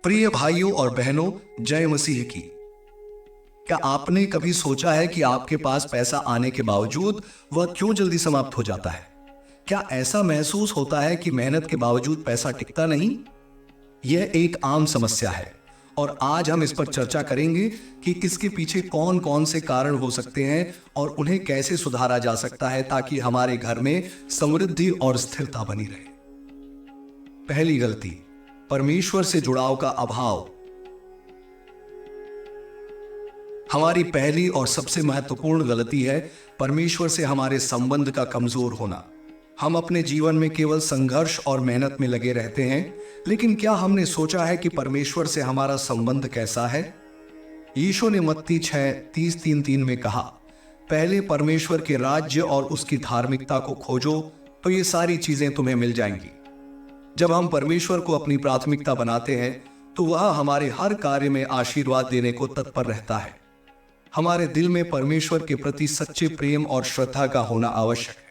प्रिय भाइयों और बहनों, जय मसीह की। क्या आपने कभी सोचा है कि आपके पास पैसा आने के बावजूद वह क्यों जल्दी समाप्त हो जाता है? क्या ऐसा महसूस होता है कि मेहनत के बावजूद पैसा टिकता नहीं? यह एक आम समस्या है और आज हम इस पर चर्चा करेंगे कि इसके पीछे कौन कौन से कारण हो सकते हैं और उन्हें कैसे सुधारा जा सकता है ताकि हमारे घर में समृद्धि और स्थिरता बनी रहे। पहली गलती, परमेश्वर से जुड़ाव का अभाव। हमारी पहली और सबसे महत्वपूर्ण गलती है परमेश्वर से हमारे संबंध का कमजोर होना। हम अपने जीवन में केवल संघर्ष और मेहनत में लगे रहते हैं, लेकिन क्या हमने सोचा है कि परमेश्वर से हमारा संबंध कैसा है? यीशु ने मत्ती 6:30-3 में कहा, पहले परमेश्वर के राज्य और उसकी धार्मिकता को खोजो तो ये सारी चीजें तुम्हें मिल जाएंगी। जब हम परमेश्वर को अपनी प्राथमिकता बनाते हैं तो वह हमारे हर कार्य में आशीर्वाद देने को तत्पर रहता है। हमारे दिल में परमेश्वर के प्रति सच्चे प्रेम और श्रद्धा का होना आवश्यक है।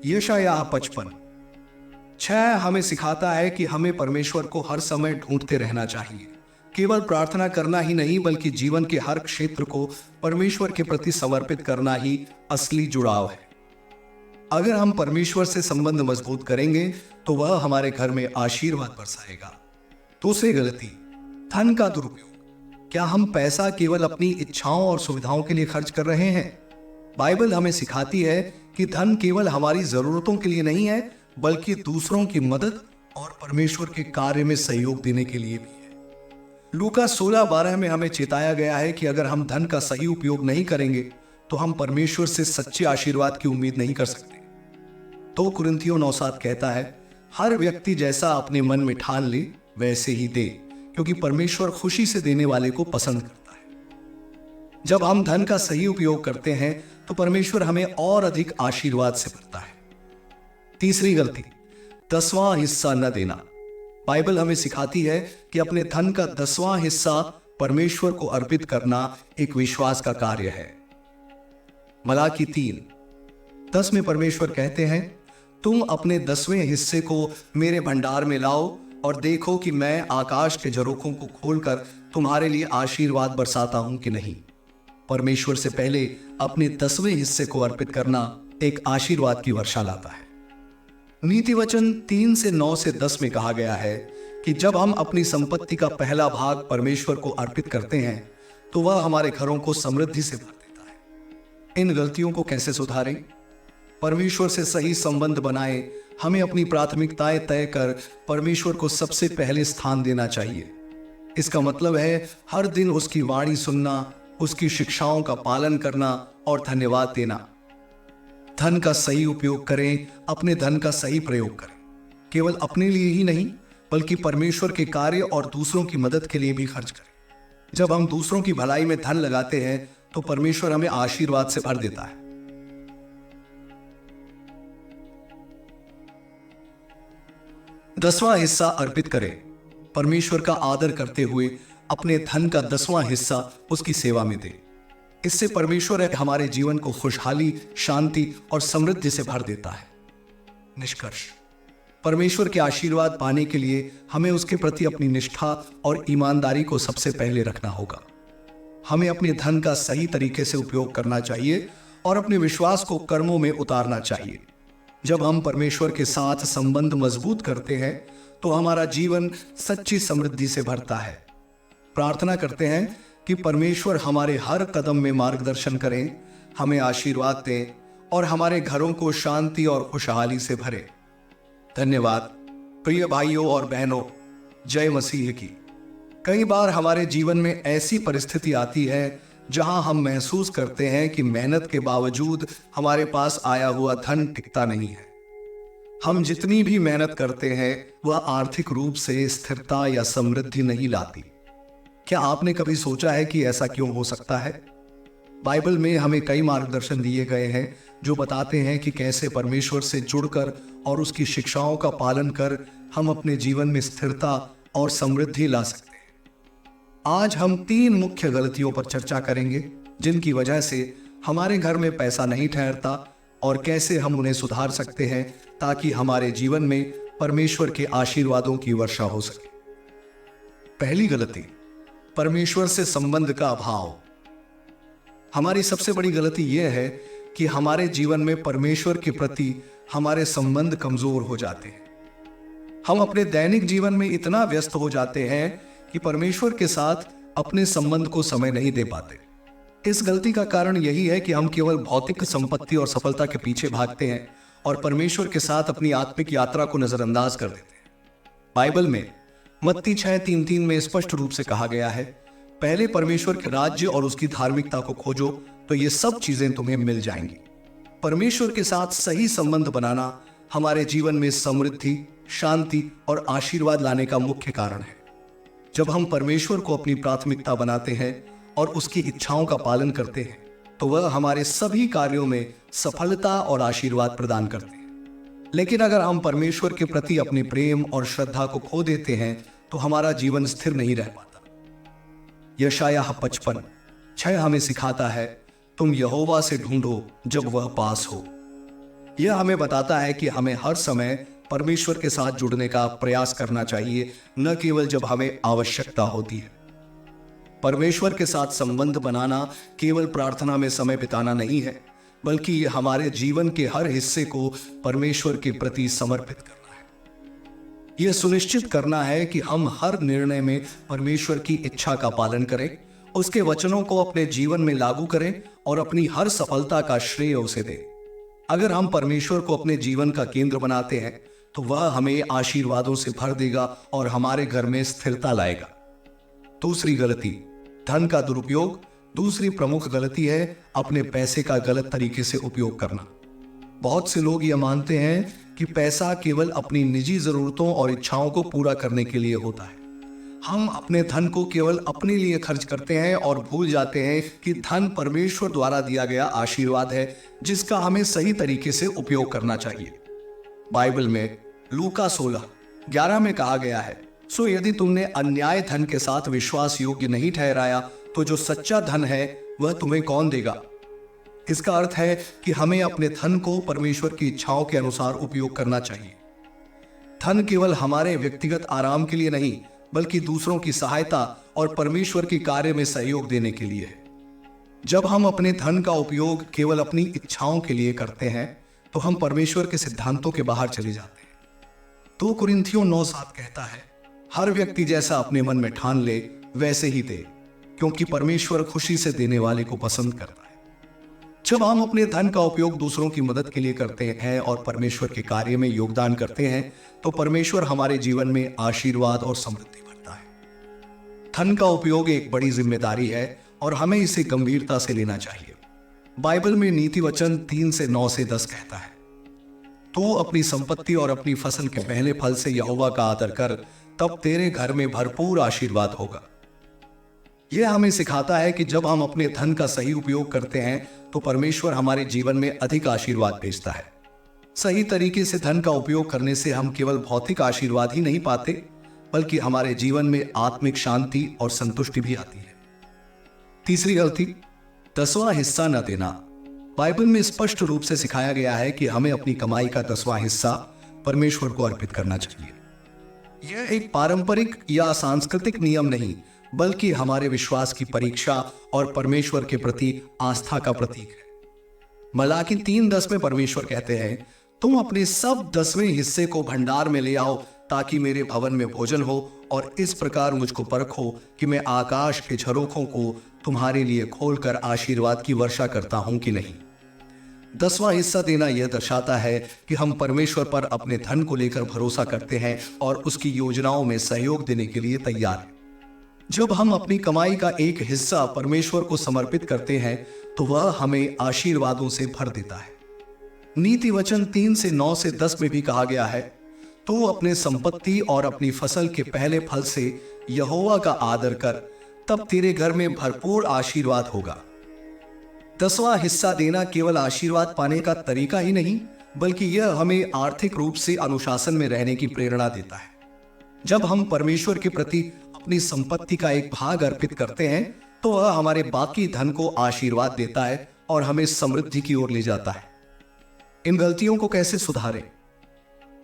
यशायाह 55:6 हमें सिखाता है कि हमें परमेश्वर को हर समय ढूंढते रहना चाहिए। केवल प्रार्थना करना ही नहीं, बल्कि जीवन के हर क्षेत्र को परमेश्वर के प्रति समर्पित करना ही असली जुड़ाव है। अगर हम परमेश्वर से संबंध मजबूत करेंगे तो वह हमारे घर में आशीर्वाद बरसाएगा। दूसरी गलती, धन का दुरुपयोग। क्या हम पैसा केवल अपनी इच्छाओं और सुविधाओं के लिए खर्च कर रहे हैं? बाइबल हमें सिखाती है कि धन केवल हमारी जरूरतों के लिए नहीं है, बल्कि दूसरों की मदद और परमेश्वर के कार्य में सहयोग देने के लिए भी है। लूका 16:12 में हमें चेताया गया है कि अगर हम धन का सही उपयोग नहीं करेंगे तो हम परमेश्वर से सच्चे आशीर्वाद की उम्मीद नहीं कर सकते। 2 कुरिन्थियों 9:7 कहता है, हर व्यक्ति जैसा अपने मन में ठान ले वैसे ही दे, क्योंकि परमेश्वर खुशी से देने वाले को पसंद करता है। जब हम धन का सही उपयोग करते हैं तो परमेश्वर हमें और अधिक आशीर्वाद से भरता है। तीसरी गलती, 10वां हिस्सा न देना। बाइबल हमें सिखाती है कि अपने धन का 10वां हिस्सा परमेश्वर को अर्पित करना एक विश्वास का कार्य है। मलाकी 3:10 में परमेश्वर कहते हैं, तुम अपने 10वें हिस्से को मेरे भंडार में लाओ और देखो कि मैं आकाश के झरोखों को खोलकर तुम्हारे लिए आशीर्वाद बरसाता हूं कि नहीं। परमेश्वर से पहले अपने 10वें हिस्से को अर्पित करना एक आशीर्वाद की वर्षा लाता है। नीति वचन 3:9-10 में कहा गया है कि जब हम अपनी संपत्ति का पहला भाग परमेश्वर को अर्पित करते हैं तो वह हमारे घरों को समृद्धि से भर देता है। इन गलतियों को कैसे सुधारें? परमेश्वर से सही संबंध बनाए, हमें अपनी प्राथमिकताएं तय कर परमेश्वर को सबसे पहले स्थान देना चाहिए। इसका मतलब है हर दिन उसकी वाणी सुनना, उसकी शिक्षाओं का पालन करना और धन्यवाद देना। धन का सही उपयोग करें, अपने धन का सही प्रयोग करें। केवल अपने लिए ही नहीं, बल्कि परमेश्वर के कार्य और दूसरों की मदद के लिए भी खर्च करें। जब हम दूसरों की भलाई में धन लगाते हैं तो परमेश्वर हमें आशीर्वाद से भर देता है। 10वां हिस्सा अर्पित करें। परमेश्वर का आदर करते हुए अपने धन का 10वां हिस्सा उसकी सेवा में दें। इससे परमेश्वर हमारे जीवन को खुशहाली, शांति और समृद्धि से भर देता है। निष्कर्ष, परमेश्वर के आशीर्वाद पाने के लिए हमें उसके प्रति अपनी निष्ठा और ईमानदारी को सबसे पहले रखना होगा। हमें अपने धन का सही तरीके से उपयोग करना चाहिए और अपने विश्वास को कर्मों में उतारना चाहिए। जब हम परमेश्वर के साथ संबंध मजबूत करते हैं तो हमारा जीवन सच्ची समृद्धि से भरता है। प्रार्थना करते हैं कि परमेश्वर हमारे हर कदम में मार्गदर्शन करें, हमें आशीर्वाद दें और हमारे घरों को शांति और खुशहाली से भरे। धन्यवाद। प्रिय भाइयों और बहनों, जय मसीह की। कई बार हमारे जीवन में ऐसी परिस्थिति आती है जहां हम महसूस करते हैं कि मेहनत के बावजूद हमारे पास आया हुआ धन टिकता नहीं है। हम जितनी भी मेहनत करते हैं वह आर्थिक रूप से स्थिरता या समृद्धि नहीं लाती। क्या आपने कभी सोचा है कि ऐसा क्यों हो सकता है? बाइबल में हमें कई मार्गदर्शन दिए गए हैं जो बताते हैं कि कैसे परमेश्वर से जुड़कर और उसकी शिक्षाओं का पालन कर हम अपने जीवन में स्थिरता और समृद्धि ला सकते हैं। आज हम 3 मुख्य गलतियों पर चर्चा करेंगे जिनकी वजह से हमारे घर में पैसा नहीं ठहरता और कैसे हम उन्हें सुधार सकते हैं ताकि हमारे जीवन में परमेश्वर के आशीर्वादों की वर्षा हो सके। पहली गलती, परमेश्वर से संबंध का अभाव। हमारी सबसे बड़ी गलती यह है कि हमारे जीवन में परमेश्वर के प्रति हमारे संबंध कमजोर हो जाते हैं। हम अपने दैनिक जीवन में इतना व्यस्त हो जाते हैं कि परमेश्वर के साथ अपने संबंध को समय नहीं दे पाते। इस गलती का कारण यही है कि हम केवल भौतिक संपत्ति और सफलता के पीछे भागते हैं और परमेश्वर के साथ अपनी आत्मिक यात्रा को नजरअंदाज कर देते हैं। बाइबल में मत्ती 6:3 में स्पष्ट रूप से कहा गया है, पहले परमेश्वर के राज्य और उसकी धार्मिकता को खोजो तो ये सब चीजें तुम्हें मिल जाएंगी। परमेश्वर के साथ सही संबंध बनाना हमारे जीवन में समृद्धि, शांति और आशीर्वाद लाने का मुख्य कारण है। जब हम परमेश्वर को अपनी प्राथमिकता बनाते हैं और उसकी इच्छाओं का पालन करते हैं तो वह हमारे सभी कार्यों में सफलता और आशीर्वाद प्रदान करते हैं। लेकिन अगर हम परमेश्वर के प्रति अपने प्रेम और श्रद्धा को खो देते हैं तो हमारा जीवन स्थिर नहीं रह पाता। यशायाह 55:6 हमें सिखाता है, तुम यहोवा से ढूंढो जब वह पास हो। यह हमें बताता है कि हमें हर समय परमेश्वर के साथ जुड़ने का प्रयास करना चाहिए, न केवल जब हमें आवश्यकता होती है। परमेश्वर के साथ संबंध बनाना केवल प्रार्थना में समय बिताना नहीं है, बल्कि यह हमारे जीवन के हर हिस्से को परमेश्वर के प्रति समर्पित करना है। यह सुनिश्चित करना है कि हम हर निर्णय में परमेश्वर की इच्छा का पालन करें, उसके वचनों को अपने जीवन में लागू करें और अपनी हर सफलता का श्रेय उसे दें। अगर हम परमेश्वर को अपने जीवन का केंद्र बनाते हैं तो वह हमें आशीर्वादों से भर देगा और हमारे घर में स्थिरता लाएगा। दूसरी गलती, धन का दुरुपयोग। दूसरी प्रमुख गलती है अपने पैसे का गलत तरीके से उपयोग करना। बहुत से लोग यह मानते हैं कि पैसा केवल अपनी निजी जरूरतों और इच्छाओं को पूरा करने के लिए होता है। हम अपने धन को केवल अपने लिए खर्च करते हैं और भूल जाते हैं कि धन परमेश्वर द्वारा दिया गया आशीर्वाद है, जिसका हमें सही तरीके से उपयोग करना चाहिए। बाइबल में लूका 16:11 में कहा गया है, सो यदि तुमने अन्याय धन के साथ विश्वास योग्य नहीं ठहराया तो जो सच्चा धन है वह तुम्हें कौन देगा। इसका अर्थ है कि हमें अपने धन को परमेश्वर की इच्छाओं के अनुसार उपयोग करना चाहिए। धन केवल हमारे व्यक्तिगत आराम के लिए नहीं, बल्कि दूसरों की सहायता और परमेश्वर के कार्य में सहयोग देने के लिए है। जब हम अपने धन का उपयोग केवल अपनी इच्छाओं के लिए करते हैं तो हम परमेश्वर के सिद्धांतों के बाहर चले जाते हैं। 2 कुरिन्थियों 9:7 कहता है, हर व्यक्ति जैसा अपने मन में ठान ले वैसे ही दे, क्योंकि परमेश्वर खुशी से देने वाले को पसंद करता है। जब हम अपने धन का उपयोग दूसरों की मदद के लिए करते हैं और परमेश्वर के कार्य में योगदान करते हैं तो परमेश्वर हमारे जीवन में आशीर्वाद और समृद्धि भरता है। धन का उपयोग एक बड़ी जिम्मेदारी है और हमें इसे गंभीरता से लेना चाहिए। बाइबल में नीति वचन 3:9-10 कहता है, तू अपनी संपत्ति और अपनी फसल के पहले फल से यहोवा का आदर कर, तब तेरे घर में भरपूर आशीर्वाद होगा। यह हमें सिखाता है कि जब हम अपने धन का सही उपयोग करते हैं तो परमेश्वर हमारे जीवन में अधिक आशीर्वाद भेजता है। सही तरीके से धन का उपयोग करने से हम केवल भौतिक आशीर्वाद ही नहीं पाते, बल्कि हमारे जीवन में आत्मिक शांति और संतुष्टि भी आती है। तीसरी गलती, 10वां हिस्सा न देना। बाइबल में स्पष्ट रूप से सिखाया गया है कि हमें अपनी कमाई का 10वां हिस्सा परमेश्वर को अर्पित करना चाहिए। यह एक पारंपरिक या सांस्कृतिक नियम नहीं, बल्कि हमारे विश्वास की परीक्षा और परमेश्वर के प्रति आस्था का प्रतीक है। मलाकी 3:10 में परमेश्वर कहते हैं, तुम अपने सब 10वें हिस्से को भंडार में ले आओ ताकि मेरे भवन में भोजन हो, और इस प्रकार मुझको परखो कि मैं आकाश के झरोखों को तुम्हारे लिए खोलकर आशीर्वाद की वर्षा करता हूं कि नहीं। 10वां हिस्सा देना यह दर्शाता है कि हम परमेश्वर पर अपने धन को लेकर भरोसा करते हैं और उसकी योजनाओं में सहयोग देने के लिए तैयार हैं। जब हम अपनी कमाई का एक हिस्सा परमेश्वर को समर्पित करते हैं तो वह हमें आशीर्वादों से भर देता है। नीति वचन 3:9-10 में भी कहा गया है, तो अपने संपत्ति और अपनी फसल के पहले फल से यहोवा का आदर कर, तब तेरे घर में भरपूर आशीर्वाद होगा। 10वां हिस्सा देना केवल आशीर्वाद पाने का तरीका ही नहीं, बल्कि यह हमें आर्थिक रूप से अनुशासन में रहने की प्रेरणा देता है। जब हम परमेश्वर के प्रति अपनी संपत्ति का एक भाग अर्पित करते हैं तो वह हमारे बाकी धन को आशीर्वाद देता है और हमें समृद्धि की ओर ले जाता है। इन गलतियों को कैसे सुधारें?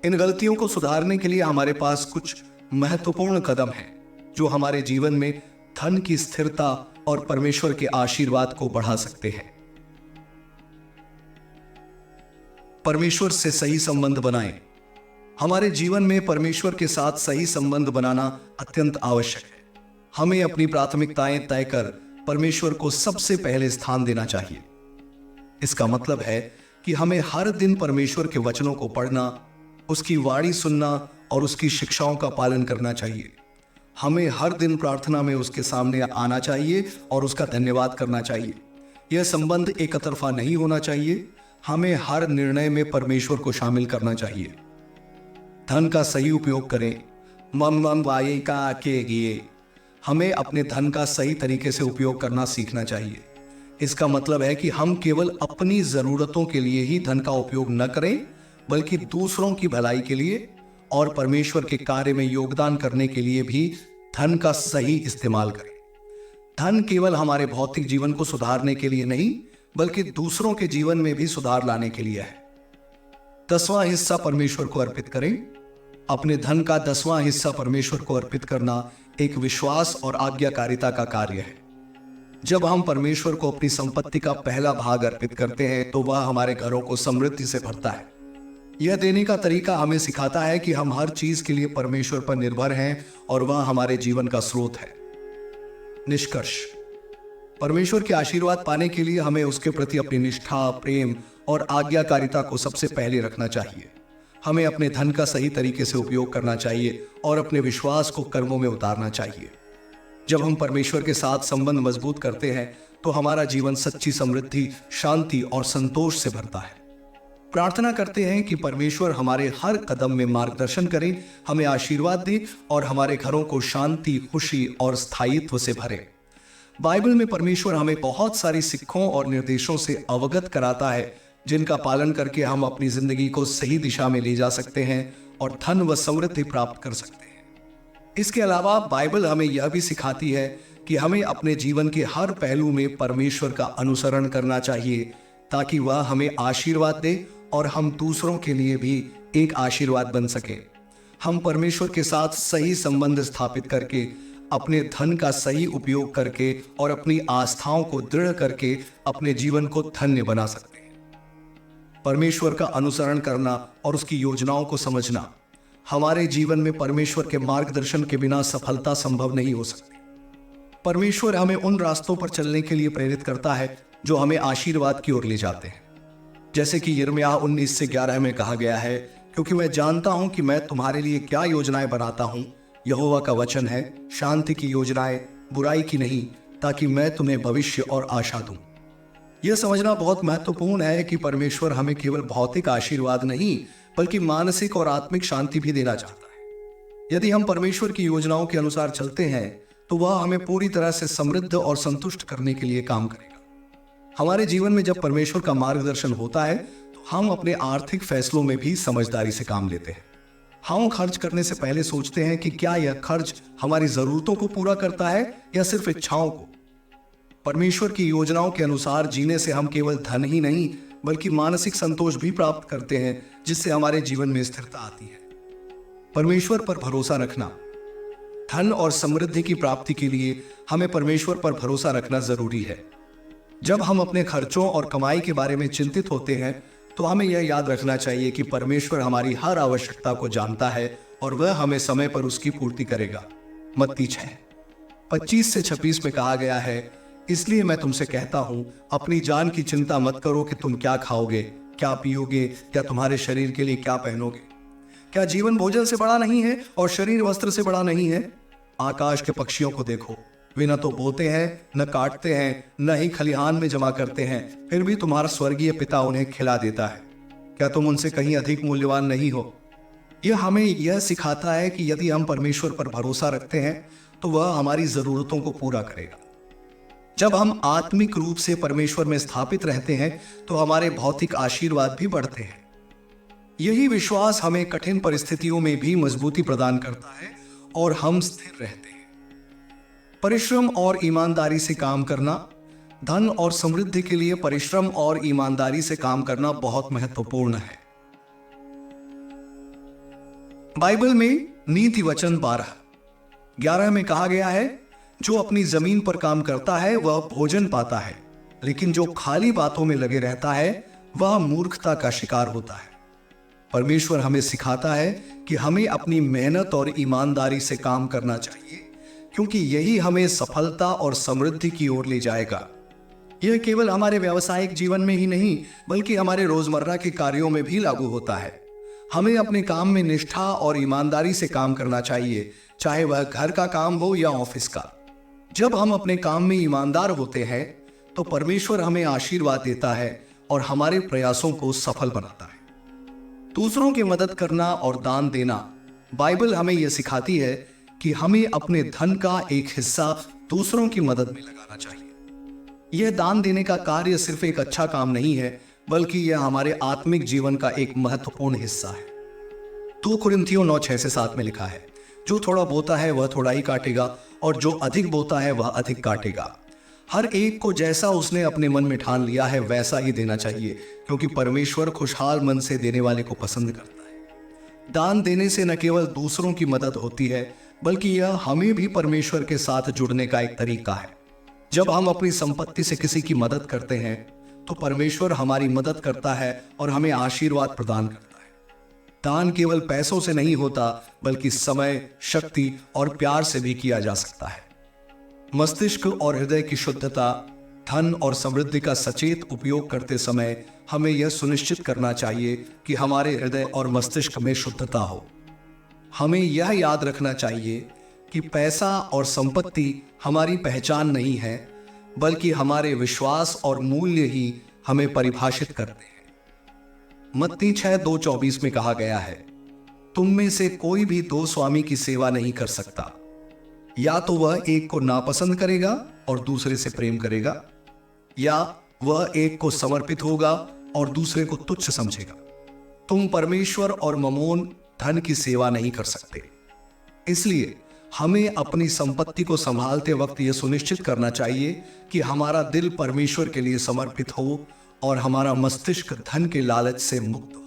इन गलतियों को सुधारने के लिए हमारे पास कुछ महत्वपूर्ण कदम हैं। जो हमारे जीवन में धन की स्थिरता और परमेश्वर के आशीर्वाद को बढ़ा सकते हैं। परमेश्वर से सही संबंध बनाएं। हमारे जीवन में परमेश्वर के साथ सही संबंध बनाना अत्यंत आवश्यक है। हमें अपनी प्राथमिकताएं तय कर परमेश्वर को सबसे पहले स्थान देना चाहिए। इसका मतलब है कि हमें हर दिन परमेश्वर के वचनों को पढ़ना, उसकी वाणी सुनना और उसकी शिक्षाओं का पालन करना चाहिए। हमें हर दिन प्रार्थना में उसके सामने आना चाहिए और उसका धन्यवाद करना चाहिए। यह संबंध एक तरफा नहीं होना चाहिए। हमें हर निर्णय में परमेश्वर को शामिल करना चाहिए। धन का सही उपयोग करें। मम वाये का के गिए। हमें अपने धन का सही तरीके से उपयोग करना सीखना चाहिए। इसका मतलब है कि हम केवल अपनी जरूरतों के लिए ही धन का उपयोग न करें, बल्कि दूसरों की भलाई के लिए और परमेश्वर के कार्य में योगदान करने के लिए भी धन का सही इस्तेमाल करें। धन केवल हमारे भौतिक जीवन को सुधारने के लिए नहीं, बल्कि दूसरों के जीवन में भी सुधार लाने के लिए है। 10वां हिस्सा परमेश्वर को अर्पित करें। अपने धन का 10वां हिस्सा परमेश्वर को अर्पित करना एक विश्वास और आज्ञाकारिता का कार्य है। जब हम परमेश्वर को अपनी संपत्ति का पहला भाग अर्पित करते हैं तो वह हमारे घरों को समृद्धि से भरता है। यह देने का तरीका हमें सिखाता है कि हम हर चीज के लिए परमेश्वर पर निर्भर हैं और वह हमारे जीवन का स्रोत है। निष्कर्ष, परमेश्वर के आशीर्वाद पाने के लिए हमें उसके प्रति अपनी निष्ठा, प्रेम और आज्ञाकारिता को सबसे पहले रखना चाहिए। हमें अपने धन का सही तरीके से उपयोग करना चाहिए और अपने विश्वास को कर्मों में उतारना चाहिए। जब हम परमेश्वर के साथ संबंध मजबूत करते हैं तो हमारा जीवन सच्ची समृद्धि, शांति और संतोष से भरता है। प्रार्थना करते हैं कि परमेश्वर हमारे हर कदम में मार्गदर्शन करें, हमें आशीर्वाद दे और हमारे घरों को शांति, खुशी और स्थायित्व से भरे। बाइबल में परमेश्वर हमें बहुत सारी शिक्षाओं और निर्देशों से अवगत कराता है, जिनका पालन करके हम अपनी जिंदगी को सही दिशा में ले जा सकते हैं और धन व समृद्धि प्राप्त कर सकते हैं। इसके अलावा बाइबल हमें यह भी सिखाती है कि हमें अपने जीवन के हर पहलू में परमेश्वर का अनुसरण करना चाहिए, ताकि वह हमें आशीर्वाद दे और हम दूसरों के लिए भी एक आशीर्वाद बन सके। हम परमेश्वर के साथ सही संबंध स्थापित करके, अपने धन का सही उपयोग करके और अपनी आस्थाओं को दृढ़ करके अपने जीवन को धन्य बना सकते हैं। परमेश्वर का अनुसरण करना और उसकी योजनाओं को समझना। हमारे जीवन में परमेश्वर के मार्गदर्शन के बिना सफलता संभव नहीं हो सकती। परमेश्वर हमें उन रास्तों पर चलने के लिए प्रेरित करता है जो हमें आशीर्वाद की ओर ले जाते हैं। जैसे कि यिर्मयाह 19:11 में कहा गया है, क्योंकि मैं जानता हूं कि मैं तुम्हारे लिए क्या योजनाएं बनाता हूं, यहोवा का वचन है, शांति की योजनाएं, बुराई की नहीं, ताकि मैं तुम्हें भविष्य और आशा दूं। यह समझना बहुत महत्वपूर्ण है कि परमेश्वर हमें केवल भौतिक आशीर्वाद नहीं, बल्कि मानसिक और आत्मिक शांति भी देना चाहता है। यदि हम परमेश्वर की योजनाओं के अनुसार चलते हैं तो वह हमें पूरी तरह से समृद्ध और संतुष्ट करने के लिए काम करेगा। हमारे जीवन में जब परमेश्वर का मार्गदर्शन होता है तो हम अपने आर्थिक फैसलों में भी समझदारी से काम लेते हैं। हम खर्च करने से पहले सोचते हैं कि क्या यह खर्च हमारी जरूरतों को पूरा करता है या सिर्फ इच्छाओं को। परमेश्वर की योजनाओं के अनुसार जीने से हम केवल धन ही नहीं, बल्कि मानसिक संतोष भी प्राप्त करते हैं, जिससे हमारे जीवन में स्थिरता आती है। परमेश्वर पर भरोसा रखना। धन और समृद्धि की प्राप्ति के लिए हमें परमेश्वर पर भरोसा रखना जरूरी है। जब हम अपने खर्चों और कमाई के बारे में चिंतित होते हैं तो हमें यह याद रखना चाहिए कि परमेश्वर हमारी हर आवश्यकता को जानता है और वह हमें समय पर उसकी पूर्ति करेगा। मत्ती 6:25-26 में कहा गया है, इसलिए मैं तुमसे कहता हूं, अपनी जान की चिंता मत करो कि तुम क्या खाओगे, क्या पियोगे या तुम्हारे शरीर के लिए क्या पहनोगे। क्या जीवन भोजन से बड़ा नहीं है और शरीर वस्त्र से बड़ा नहीं है? आकाश के पक्षियों को देखो, वे न तो बोते हैं, न काटते हैं, न ही खलिहान में जमा करते हैं, फिर भी तुम्हारा स्वर्गीय पिता उन्हें खिला देता है। क्या तुम उनसे कहीं अधिक मूल्यवान नहीं हो? यह हमें यह सिखाता है कि यदि हम परमेश्वर पर भरोसा रखते हैं तो वह हमारी जरूरतों को पूरा करेगा। जब हम आत्मिक रूप से परमेश्वर में स्थापित रहते हैं तो हमारे भौतिक आशीर्वाद भी बढ़ते हैं। यही विश्वास हमें कठिन परिस्थितियों में भी मजबूती प्रदान करता है और हम स्थिर रहते हैं। परिश्रम और ईमानदारी से काम करना। धन और समृद्धि के लिए परिश्रम और ईमानदारी से काम करना बहुत महत्वपूर्ण है। बाइबल में नीति वचन 12, 11 में कहा गया है, जो अपनी जमीन पर काम करता है वह भोजन पाता है, लेकिन जो खाली बातों में लगे रहता है वह मूर्खता का शिकार होता है। परमेश्वर हमें सिखाता है कि हमें अपनी मेहनत और ईमानदारी से काम करना चाहिए, क्योंकि यही हमें सफलता और समृद्धि की ओर ले जाएगा। यह केवल हमारे व्यावसायिक जीवन में ही नहीं, बल्कि हमारे रोजमर्रा के कार्यों में भी लागू होता है। हमें अपने काम में निष्ठा और ईमानदारी से काम करना चाहिए, चाहे वह घर का काम हो या ऑफिस का। जब हम अपने काम में ईमानदार होते हैं तो परमेश्वर हमें आशीर्वाद देता है और हमारे प्रयासों को सफल बनाता है। दूसरों की मदद करना और दान देना, बाइबल हमें यह सिखाती है कि हमें अपने धन का एक हिस्सा दूसरों की मदद में लगाना चाहिए। यह दान देने का कार्य सिर्फ एक अच्छा काम नहीं है, बल्कि यह हमारे आत्मिक जीवन का एक महत्वपूर्ण हिस्सा है। 2 कुरिन्थियों 9:6-7 में लिखा है, जो थोड़ा बोता है वह थोड़ा ही काटेगा, और जो अधिक बोता है वह अधिक काटेगा। हर एक को जैसा उसने अपने मन में ठान लिया है वैसा ही देना चाहिए, क्योंकि परमेश्वर खुशहाल मन से देने वाले को पसंद करता है। दान देने से न केवल दूसरों की मदद होती है, बल्कि यह हमें भी परमेश्वर के साथ जुड़ने का एक तरीका है। जब हम अपनी संपत्ति से किसी की मदद करते हैं तो परमेश्वर हमारी मदद करता है और हमें आशीर्वाद प्रदान करता है। दान केवल पैसों से नहीं होता, बल्कि समय, शक्ति और प्यार से भी किया जा सकता है। मस्तिष्क और हृदय की शुद्धता, धन और समृद्धि का सचेत उपयोग करते समय हमें यह सुनिश्चित करना चाहिए कि हमारे हृदय और मस्तिष्क में शुद्धता हो। हमें यह याद रखना चाहिए कि पैसा और संपत्ति हमारी पहचान नहीं है, बल्कि हमारे विश्वास और मूल्य ही हमें परिभाषित करते हैं। मत्ती 6:2-24 में कहा गया है, तुम में से कोई भी 2 स्वामी की सेवा नहीं कर सकता। या तो वह एक को नापसंद करेगा और दूसरे से प्रेम करेगा, या वह एक को समर्पित होगा और दूसरे को तुच्छ समझेगा। तुम परमेश्वर और ममोन, धन की सेवा नहीं कर सकते। इसलिए हमें अपनी संपत्ति को संभालते वक्त यह सुनिश्चित करना चाहिए कि हमारा दिल परमेश्वर के लिए समर्पित हो और हमारा मस्तिष्क धन के लालच से मुक्त हो।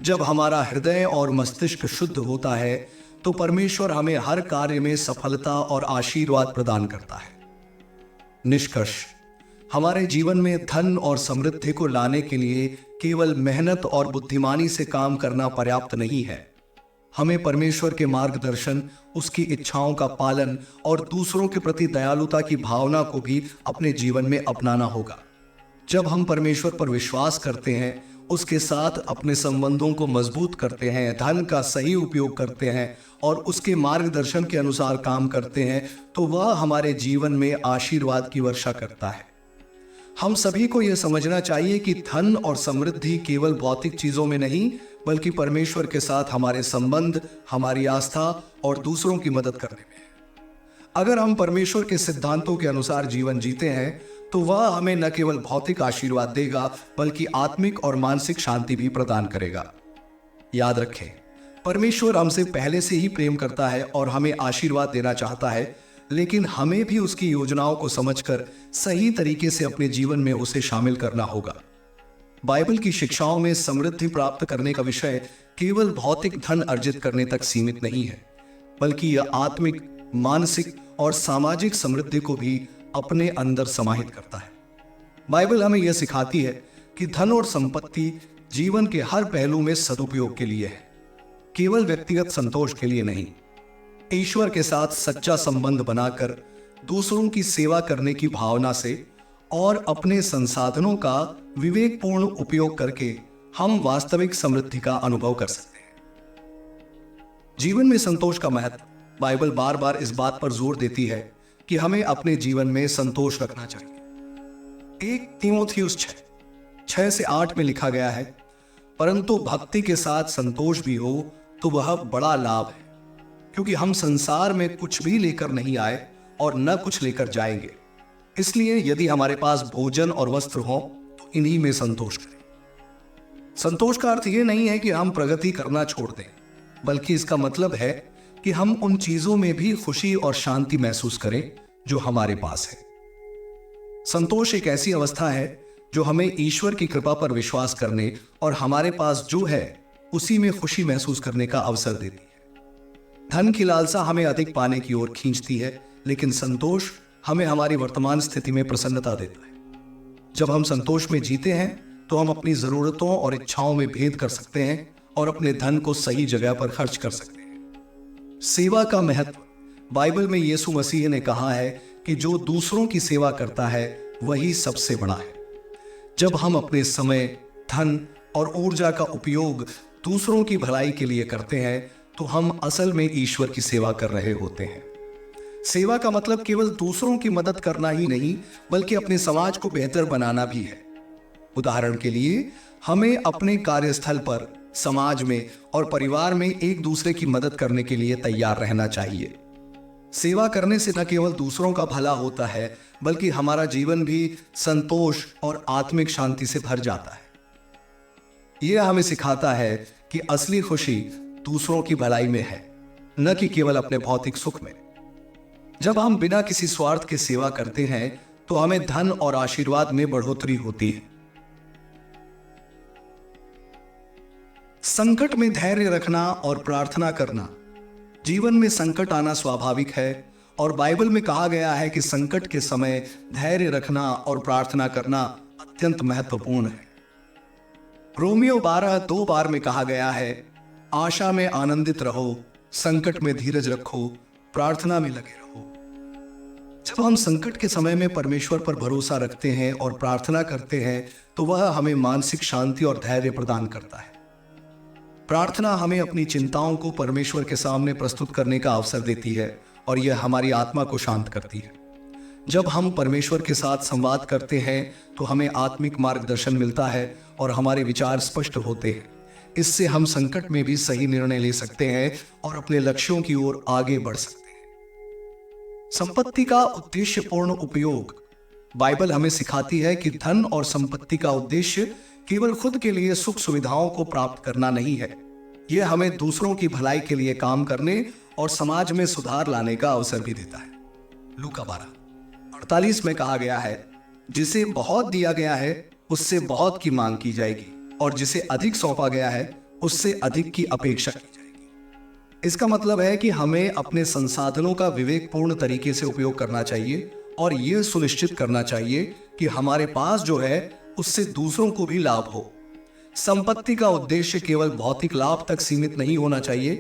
जब हमारा हृदय और मस्तिष्क शुद्ध होता है तो परमेश्वर हमें हर कार्य में सफलता और आशीर्वाद प्रदान करता है। निष्कर्ष, हमारे जीवन में धन और समृद्धि को लाने के लिए केवल मेहनत और बुद्धिमानी से काम करना पर्याप्त नहीं है। हमें परमेश्वर के मार्गदर्शन, उसकी इच्छाओं का पालन और दूसरों के प्रति दयालुता की भावना को भी अपने जीवन में अपनाना होगा। जब हम परमेश्वर पर विश्वास करते हैं, उसके साथ अपने संबंधों को मजबूत करते हैं, धन का सही उपयोग करते हैं और उसके मार्गदर्शन के अनुसार काम करते हैं, तो वह हमारे जीवन में आशीर्वाद की वर्षा करता है। हम सभी को यह समझना चाहिए कि धन और समृद्धि केवल भौतिक चीजों में नहीं, बल्कि परमेश्वर के साथ हमारे संबंध, हमारी आस्था और दूसरों की मदद करने में है। अगर हम परमेश्वर के सिद्धांतों के अनुसार जीवन जीते हैं तो वह हमें न केवल भौतिक आशीर्वाद देगा, बल्कि आत्मिक और मानसिक शांति भी प्रदान करेगा। याद रखें, परमेश्वर हमसे पहले से ही प्रेम करता है और हमें आशीर्वाद देना चाहता है, लेकिन हमें भी उसकी योजनाओं को समझकर सही तरीके से अपने जीवन में उसे शामिल करना होगा। बाइबल की शिक्षाओं में समृद्धि प्राप्त करने का विषय केवल भौतिक धन अर्जित करने तक सीमित नहीं है, बल्कि यह आत्मिक, मानसिक और सामाजिक समृद्धि को भी अपने अंदर समाहित करता है। बाइबल हमें यह सिखाती है कि धन और संपत्ति जीवन के हर पहलू में सदुपयोग के लिए है, केवल व्यक्तिगत संतोष के लिए नहीं। ईश्वर के साथ सच्चा संबंध बनाकर, दूसरों की सेवा करने की भावना से और अपने संसाधनों का विवेकपूर्ण उपयोग करके हम वास्तविक समृद्धि का अनुभव कर सकते हैं। जीवन में संतोष का महत्व, बाइबल बार बार इस बात पर जोर देती है कि हमें अपने जीवन में संतोष रखना चाहिए। 1 तीमुथियुस 6:6-8 में लिखा गया है, परंतु भक्ति के साथ संतोष भी हो तो वह बड़ा लाभ है, क्योंकि हम संसार में कुछ भी लेकर नहीं आए और न कुछ लेकर जाएंगे। इसलिए यदि हमारे पास भोजन और वस्त्र हो तो इन्हीं में संतोष करें। संतोष का अर्थ यह नहीं है कि हम प्रगति करना छोड़ दें, बल्कि इसका मतलब है कि हम उन चीजों में भी खुशी और शांति महसूस करें जो हमारे पास है। संतोष एक ऐसी अवस्था है जो हमें ईश्वर की कृपा पर विश्वास करने और हमारे पास जो है उसी में खुशी महसूस करने का अवसर देती है। धन की लालसा हमें अधिक पाने की ओर खींचती है, लेकिन संतोष हमें हमारी वर्तमान स्थिति में प्रसन्नता देता है। जब हम संतोष में जीते हैं तो हम अपनी जरूरतों और इच्छाओं में भेद कर सकते हैं और अपने धन को सही जगह पर खर्च कर सकते हैं। सेवा का महत्व। बाइबल में यीशु मसीह ने कहा है कि जो दूसरों की सेवा करता है वही सबसे बड़ा है। जब हम अपने समय, धन और ऊर्जा का उपयोग दूसरों की भलाई के लिए करते हैं तो हम असल में ईश्वर की सेवा कर रहे होते हैं। सेवा का मतलब केवल दूसरों की मदद करना ही नहीं, बल्कि अपने समाज को बेहतर बनाना भी है। उदाहरण के लिए, हमें अपने कार्यस्थल पर, समाज में और परिवार में एक दूसरे की मदद करने के लिए तैयार रहना चाहिए। सेवा करने से न केवल दूसरों का भला होता है, बल्कि हमारा जीवन भी संतोष और आत्मिक शांति से भर जाता है। यह हमें सिखाता है कि असली खुशी दूसरों की भलाई में है, न कि केवल अपने भौतिक सुख में। जब हम बिना किसी स्वार्थ के सेवा करते हैं तो हमें धन और आशीर्वाद में बढ़ोतरी होती है। संकट में धैर्य रखना और प्रार्थना करना। जीवन में संकट आना स्वाभाविक है और बाइबल में कहा गया है कि संकट के समय धैर्य रखना और प्रार्थना करना अत्यंत महत्वपूर्ण है। रोमियो 12:2 बार में कहा गया है, आशा में आनंदित रहो, संकट में धीरज रखो, प्रार्थना में लगे रहो। जब हम संकट के समय में परमेश्वर पर भरोसा रखते हैं और प्रार्थना करते हैं तो वह हमें मानसिक शांति और धैर्य प्रदान करता है। प्रार्थना हमें अपनी चिंताओं को परमेश्वर के सामने प्रस्तुत करने का अवसर देती है और यह हमारी आत्मा को शांत करती है। जब हम परमेश्वर के साथ संवाद करते हैं तो हमें आत्मिक मार्गदर्शन मिलता है और हमारे विचार स्पष्ट होते हैं। इससे हम संकट में भी सही निर्णय ले सकते हैं और अपने लक्ष्यों की ओर आगे बढ़ सकते हैं। संपत्ति का उद्देश्यपूर्ण उपयोग। बाइबल हमें सिखाती है कि धन और संपत्ति का उद्देश्य केवल खुद के लिए सुख सुविधाओं को प्राप्त करना नहीं है। यह हमें दूसरों की भलाई के लिए काम करने और समाज में सुधार लाने का अवसर भी देता है। लूका 12:48 में कहा गया है, जिसे बहुत दिया गया है उससे बहुत की मांग की जाएगी और जिसे अधिक सौंपा गया है उससे अधिक की अपेक्षा की जाएगी। इसका मतलब है कि हमें अपने संसाधनों का विवेकपूर्ण तरीके से उपयोग करना चाहिए और यह सुनिश्चित करना चाहिए कि हमारे पास जो है उससे दूसरों को भी लाभ हो। संपत्ति का उद्देश्य केवल भौतिक लाभ तक सीमित नहीं होना चाहिए,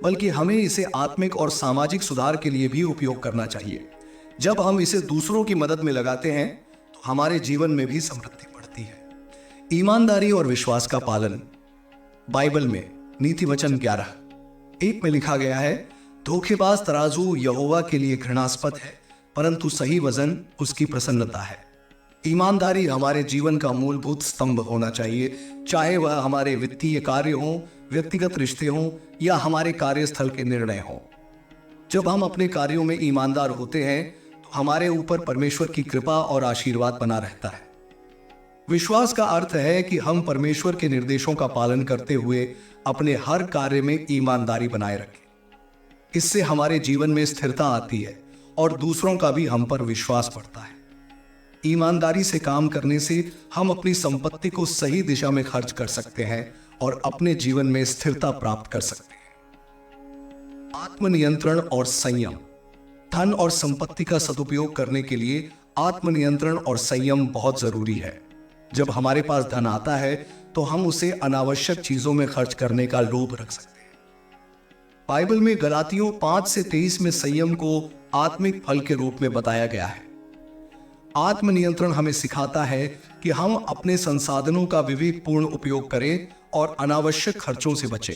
बल्कि हमें इसे आत्मिक और सामाजिक सुधार के लिए भी उपयोग करना चाहिए। जब हम इसे दूसरों की मदद में लगाते हैं तो हमारे जीवन में भी समृद्धि बढ़ती है। ईमानदारी और विश्वास का पालन। बाइबल में नीति वचन 11:1 में लिखा गया है, धोखेबाज तराजू यहोवा के लिए घृणास्पद है, परंतु सही वजन उसकी प्रसन्नता है। ईमानदारी हमारे जीवन का मूलभूत स्तंभ होना चाहिए, चाहे वह हमारे वित्तीय कार्य हों, व्यक्तिगत रिश्ते हों या हमारे कार्यस्थल के निर्णय हों। जब हम अपने कार्यों में ईमानदार होते हैं तो हमारे ऊपर परमेश्वर की कृपा और आशीर्वाद बना रहता है। विश्वास का अर्थ है कि हम परमेश्वर के निर्देशों का पालन करते हुए अपने हर कार्य में ईमानदारी बनाए रखें। इससे हमारे जीवन में स्थिरता आती है और दूसरों का भी हम पर विश्वास बढ़ता है। ईमानदारी से काम करने से हम अपनी संपत्ति को सही दिशा में खर्च कर सकते हैं और अपने जीवन में स्थिरता प्राप्त कर सकते हैं। आत्मनियंत्रण और संयम। धन और संपत्ति का सदुपयोग करने के लिए आत्मनियंत्रण और संयम बहुत जरूरी है। जब हमारे पास धन आता है तो हम उसे अनावश्यक चीजों में खर्च करने का लोभ रख सकते हैं। बाइबल में गलातियों 5-23 में संयम को आत्मिक फल के रूप में बताया गया है। आत्मनियंत्रण हमें सिखाता है कि हम अपने संसाधनों का विवेकपूर्ण उपयोग करें और अनावश्यक खर्चों से बचें।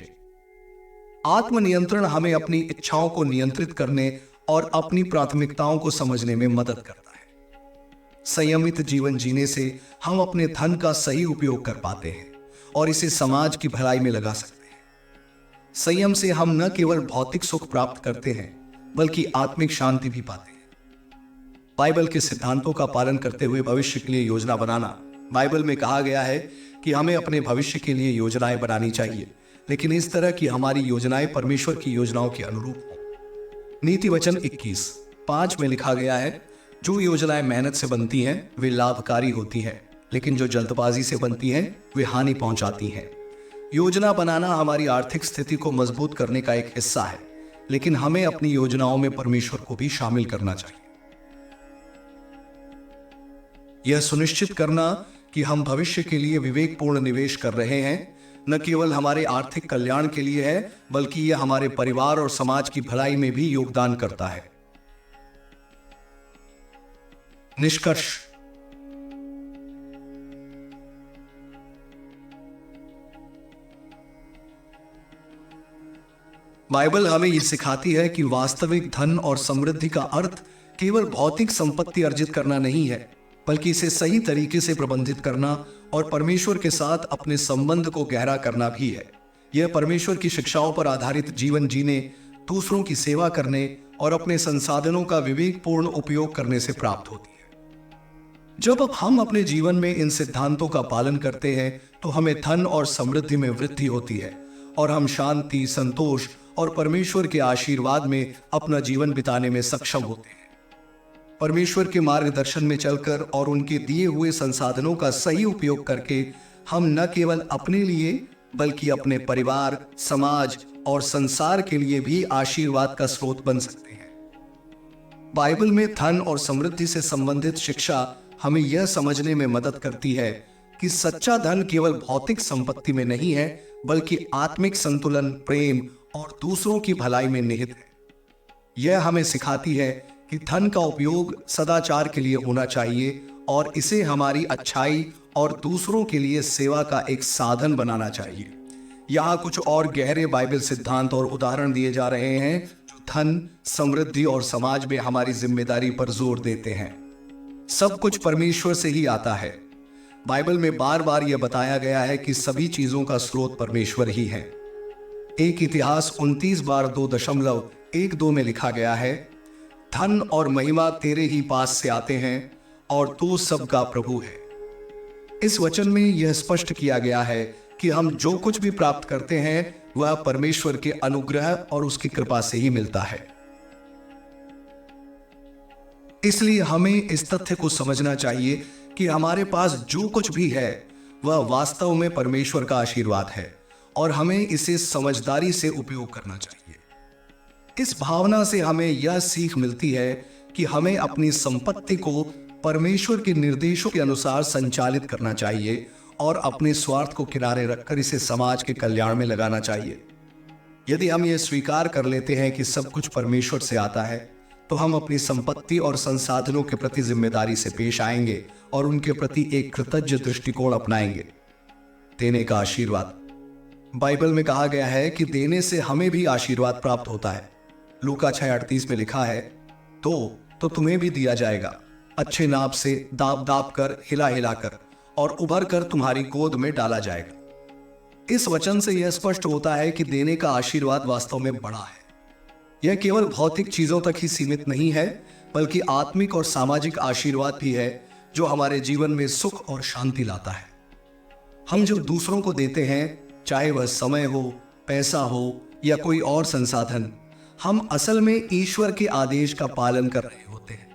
आत्मनियंत्रण हमें अपनी इच्छाओं को नियंत्रित करने और अपनी प्राथमिकताओं को समझने में मदद करता है। संयमित जीवन जीने से हम अपने धन का सही उपयोग कर पाते हैं और इसे समाज की भलाई में लगा सकते हैं। संयम से हम न केवल भौतिक सुख प्राप्त करते हैं, बल्कि आत्मिक शांति भी पाते हैं। बाइबल के सिद्धांतों का पालन करते हुए भविष्य के लिए योजना बनाना। बाइबल में कहा गया है कि हमें अपने भविष्य के लिए योजनाएं बनानी चाहिए, लेकिन इस तरह की हमारी योजनाएं परमेश्वर की योजनाओं के अनुरूप हों। नीति वचन 21:5 में लिखा गया है, जो योजनाएं मेहनत से बनती हैं वे लाभकारी होती हैं, लेकिन जो जल्दबाजी से बनती हैं वे हानि पहुंचाती हैं। योजना बनाना हमारी आर्थिक स्थिति को मजबूत करने का एक हिस्सा है। लेकिन हमें अपनी योजनाओं में परमेश्वर को भी शामिल करना चाहिए। यह सुनिश्चित करना कि हम भविष्य के लिए विवेकपूर्ण निवेश कर रहे हैं, न केवल हमारे आर्थिक कल्याण के लिए है, बल्कि यह हमारे परिवार और समाज की भलाई में भी योगदान करता है। निष्कर्ष, बाइबल हमें यह सिखाती है कि वास्तविक धन और समृद्धि का अर्थ केवल भौतिक संपत्ति अर्जित करना नहीं है, बल्कि इसे सही तरीके से प्रबंधित करना और परमेश्वर के साथ अपने संबंध को गहरा करना भी है। यह परमेश्वर की शिक्षाओं पर आधारित जीवन जीने, दूसरों की सेवा करने और अपने संसाधनों का विवेकपूर्ण उपयोग करने से प्राप्त होती है। जब हम अपने जीवन में इन सिद्धांतों का पालन करते हैं तो हमें धन और समृद्धि में वृद्धि होती है और हम शांति, संतोष और परमेश्वर के आशीर्वाद में अपना जीवन बिताने में सक्षम होते हैं। परमेश्वर के मार्गदर्शन में चलकर और उनके दिए हुए संसाधनों का सही उपयोग करके हम न केवल अपने लिए बल्कि अपने परिवार, समाज और संसार के लिए भी आशीर्वाद का स्रोत बन सकते हैं। बाइबल में धन और समृद्धि से संबंधित शिक्षा हमें यह समझने में मदद करती है कि सच्चा धन केवल भौतिक संपत्ति में नहीं है, बल्कि आत्मिक संतुलन, प्रेम और दूसरों की भलाई में निहित है। यह हमें सिखाती है कि धन का उपयोग सदाचार के लिए होना चाहिए और इसे हमारी अच्छाई और दूसरों के लिए सेवा का एक साधन बनाना चाहिए। यहाँ कुछ और गहरे बाइबल सिद्धांत और उदाहरण दिए जा रहे हैं जो धन, समृद्धि और समाज में हमारी जिम्मेदारी पर जोर देते हैं। सब कुछ परमेश्वर से ही आता है। बाइबल में बार बार यह बताया गया है कि सभी चीजों का स्रोत परमेश्वर ही है। एक इतिहास 29:2.12 में लिखा गया है, धन और महिमा तेरे ही पास से आते हैं और तू सबका प्रभु है। इस वचन में यह स्पष्ट किया गया है कि हम जो कुछ भी प्राप्त करते हैं वह परमेश्वर के अनुग्रह और उसकी कृपा से ही मिलता है। इसलिए हमें इस तथ्य को समझना चाहिए कि हमारे पास जो कुछ भी है वह वास्तव में परमेश्वर का आशीर्वाद है और हमें इसे समझदारी से उपयोग करना चाहिए। इस भावना से हमें यह सीख मिलती है कि हमें अपनी संपत्ति को परमेश्वर के निर्देशों के अनुसार संचालित करना चाहिए और अपने स्वार्थ को किनारे रखकर इसे समाज के कल्याण में लगाना चाहिए। यदि हम यह स्वीकार कर लेते हैं कि सब कुछ परमेश्वर से आता है, तो हम अपनी संपत्ति और संसाधनों के प्रति जिम्मेदारी से पेश आएंगे और उनके प्रति एक कृतज्ञ दृष्टिकोण अपनाएंगे। देने का आशीर्वाद। बाइबल में कहा गया है कि देने से हमें भी आशीर्वाद प्राप्त होता है। लूका 6:38 में लिखा है, तो तुम्हें भी दिया जाएगा, अच्छे नाप से दाब दाब कर, हिला हिला कर और उभर कर तुम्हारी गोद में डाला जाएगा। इस वचन से यह स्पष्ट होता है कि देने का आशीर्वाद वास्तव में बड़ा है। यह केवल भौतिक चीजों तक ही सीमित नहीं है, बल्कि आत्मिक और सामाजिक आशीर्वाद भी है जो हमारे जीवन में सुख और शांति लाता है। हम जो दूसरों को देते हैं, चाहे वह समय हो, पैसा हो या कोई और संसाधन, हम असल में ईश्वर के आदेश का पालन कर रहे होते हैं।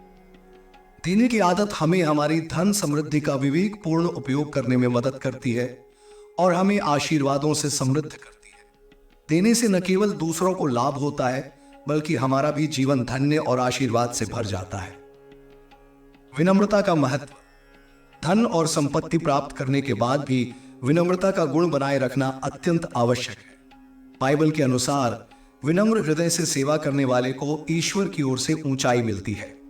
देने की आदत हमें हमारी धन समृद्धि का विवेकपूर्ण उपयोग करने में मदद करती है और हमें आशीर्वादों से समृद्ध करती है। देने से न केवल दूसरों को लाभ होता है, बल्कि हमारा भी जीवन धन्य और आशीर्वाद से भर जाता है। विनम्रता का महत्व। धन और संपत्ति प्राप्त करने के बाद भी विनम्रता का गुण बनाए रखना अत्यंत आवश्यक है। बाइबल के अनुसार विनम्र हृदय से सेवा करने वाले को ईश्वर की ओर से ऊंचाई मिलती है।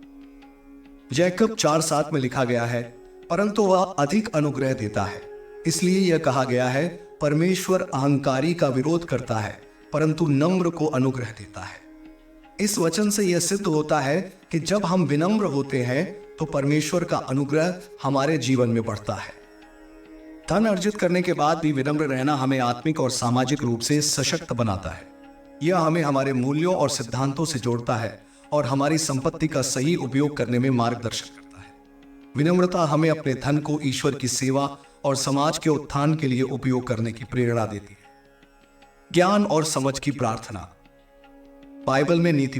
जैकब 4:7 में लिखा गया है, परंतु वह अधिक अनुग्रह देता है। इसलिए यह कहा गया है, परमेश्वर अहंकारी का विरोध करता है, परंतु नम्र को अनुग्रह देता है। इस वचन से यह सिद्ध होता है कि जब हम विनम्र होते हैं तो परमेश्वर का अनुग्रह हमारे जीवन में बढ़ता है। धन अर्जित करने के बाद भी विनम्र रहना हमें आत्मिक और सामाजिक रूप से सशक्त बनाता है। यह हमें हमारे मूल्यों और सिद्धांतों से जोड़ता है और हमारी संपत्ति का सही उपयोग करने में मार्गदर्शन करता है। विनम्रता हमें अपने धन को ईश्वर की सेवा और समाज के उत्थान के लिए उपयोग करने की प्रेरणा देती है। ज्ञान और समझ की प्रार्थना। बाइबल में नीति